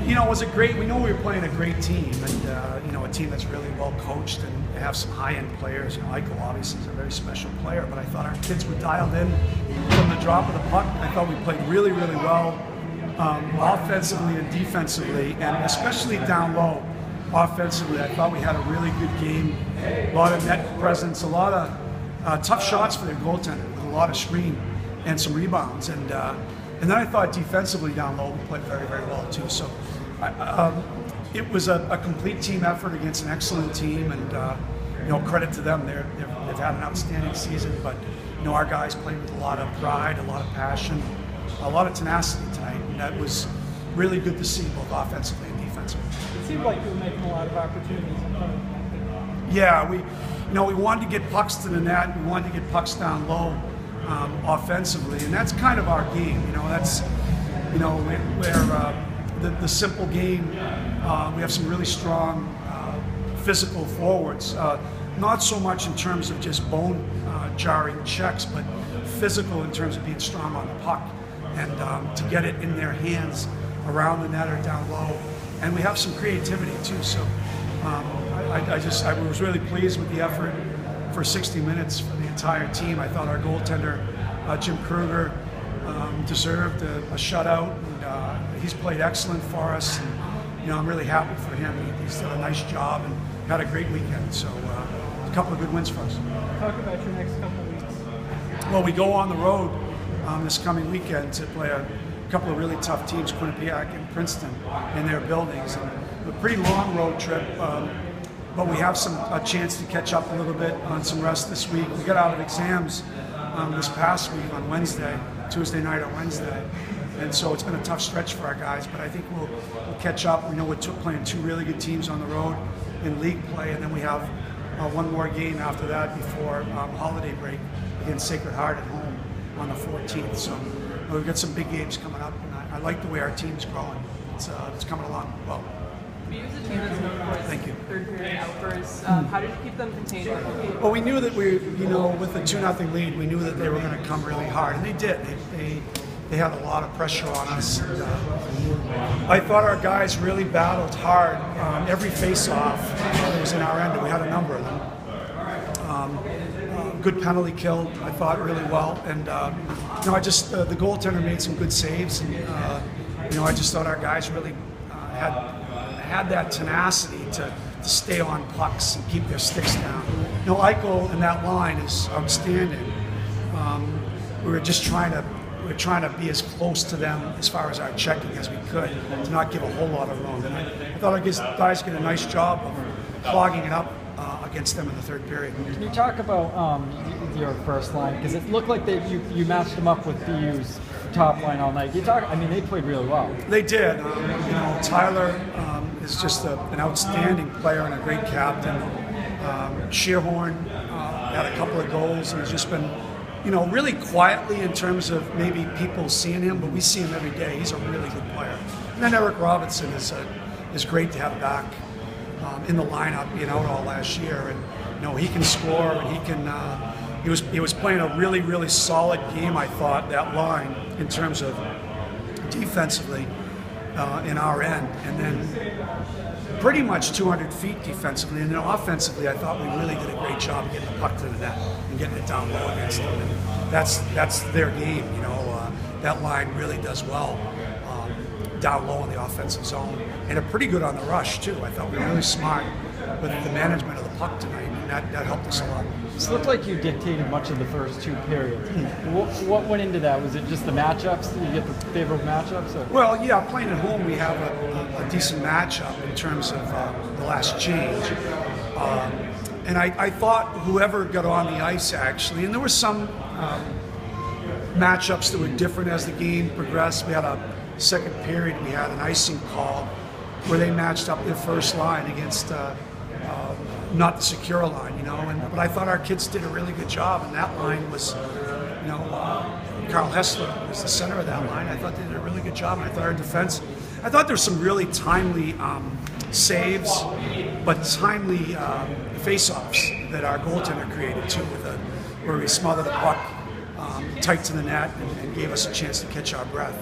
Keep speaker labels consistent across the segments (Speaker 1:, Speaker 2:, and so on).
Speaker 1: You know, it was a great. We know we were playing a great team, and you know, a team that's really well coached and have some high-end players. You know, Eichel obviously is a very special player, but I thought our kids were dialed in from the drop of the puck. I thought we played really, really well, offensively and defensively, and especially down low. Offensively, I thought we had a really good game. A lot of net presence, a lot of tough shots for their goaltender, with a lot of screen and some rebounds, and then I thought defensively down low we played very, very well too. So it was a complete team effort against an excellent team, and you know, credit to them. They've had an outstanding season, but you know, our guys played with a lot of pride, a lot of passion, a lot of tenacity tonight, and that was really good to see, both offensively and defensively.
Speaker 2: It seemed like you were making a lot of opportunities in front of them.
Speaker 1: Yeah, we wanted to get pucks to the net. We wanted to get pucks down low. Offensively, and that's kind of our game. You know, that's, you know, where the simple game. We have some really strong physical forwards. Not so much in terms of just bone jarring checks, but physical in terms of being strong on the puck and to get it in their hands around the net or down low. And we have some creativity too. So I was really pleased with the effort for 60 minutes for the entire team. I thought our goaltender, Jim Kruger, deserved a shutout, and he's played excellent for us. And, you know, I'm really happy for him. He's done a nice job and had a great weekend. So a couple of good wins for us.
Speaker 2: Talk about your next couple of weeks.
Speaker 1: Well, we go on the road this coming weekend to play a couple of really tough teams, Quinnipiac and Princeton, in their buildings. And a pretty long road trip. But we have a chance to catch up a little bit on some rest this week. We got out of exams this past week on Tuesday night or Wednesday, and so it's been a tough stretch for our guys. But I think we'll catch up. We know we're playing two really good teams on the road in league play, and then we have one more game after that before holiday break against Sacred Heart at home on the 14th. So we've got some big games coming up, and I like the way our team's growing. It's coming along well.
Speaker 3: You use a team that's known for its third period outbursts. How did you keep them contained?
Speaker 1: Well, we knew that you know, with the 2-0 lead, we knew that they were going to come really hard, and they did. They had a lot of pressure on us. And, I thought our guys really battled hard. Every face-off was in our end, and we had a number of them. Good penalty kill, I thought, really well, and you know, the goaltender made some good saves, and you know, I just thought our guys really had that tenacity to stay on pucks and keep their sticks down. You know, Eichel in that line is outstanding. We were trying to be as close to them as far as our checking as we could, to not give a whole lot of room. And I thought our guys did a nice job of clogging it up against them in the third period.
Speaker 2: Can you talk about your first line? Because it looked like you matched them up with BU's top line all night. I mean, they played really well.
Speaker 1: They did. You know, Tyler is just an outstanding player and a great captain. Shearhorn had a couple of goals and has just been, you know, really quietly in terms of maybe people seeing him, but we see him every day. He's a really good player. And then Eric Robinson is great to have back in the lineup, being out all last year, and you know, he can score, and he can. He was playing a really, really solid game, I thought, that line, in terms of defensively in our end, and then pretty much 200 feet defensively, and then offensively, I thought we really did a great job of getting the puck to the net and getting it down low against them. And that's their game, you know. That line really does well down low in the offensive zone, and are pretty good on the rush too. I thought we were really smart with the management of the puck tonight, and that helped us a lot.
Speaker 2: It looked like you dictated much of the first two periods. What went into that? Was it just the matchups? Did you get the favorable matchups? Or?
Speaker 1: Well, yeah, playing at home, we have a decent matchup in terms of the last change. And I thought whoever got on the ice, actually, and there were some matchups that were different as the game progressed. We had a second period, we had an icing call where they matched up their first line against not the secure line, you know. But I thought our kids did a really good job, and that line was, you know, Carl Hessler was the center of that line. I thought they did a really good job, and I thought our defense, I thought there were some really timely saves, but timely face-offs that our goaltender created too, where we smothered the puck tight to the net and gave us a chance to catch our breath.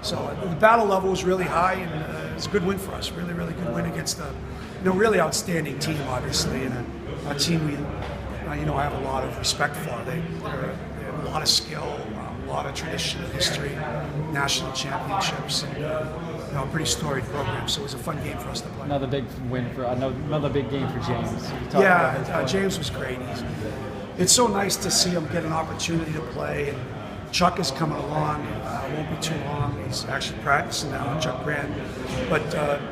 Speaker 1: So the battle level was really high, and it's a good win for us. Really, really good win against a really outstanding team, obviously, and a team we have a lot of respect for. They have a lot of skill, a lot of tradition and history, national championships, and a pretty storied program. So it was a fun game for us to play.
Speaker 2: Another big win for another big game for James.
Speaker 1: James was great. It's so nice to see him get an opportunity to play. And Chuck is coming along. Won't be too long. He's actually practicing now, Chuck Grant. But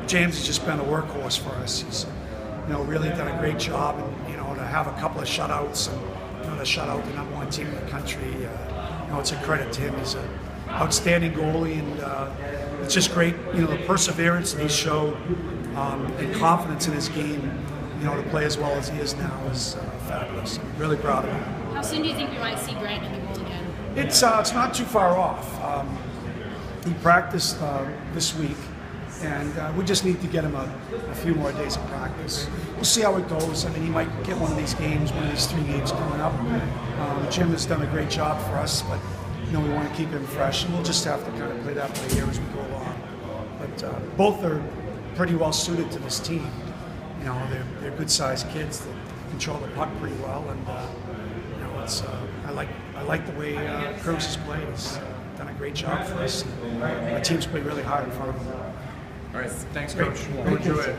Speaker 1: James has just been a workhorse for us. He's really done a great job, and to have a couple of shutouts and to shut out the number one team in the country. It's a credit to him. He's an outstanding goalie, and it's just great. The perseverance that he showed and confidence in his game. To play as well as he is now is fabulous. I'm really proud of him.
Speaker 4: How soon do you think we might see Grant in the goal again?
Speaker 1: It's not too far off. He practiced this week, and we just need to get him a few more days of practice. We'll see how it goes. I mean, he might get one of these 3 games coming up. Jim has done a great job for us, but we want to keep him fresh, and we'll just have to kind of play that by ear as we go along. But both are pretty well suited to this team. They're good-sized kids that control the puck pretty well, and I like the way Cruz has played. He's done a great job for us. Our team's played really hard in front of him.
Speaker 5: All right, thanks, Coach. We'll enjoy it.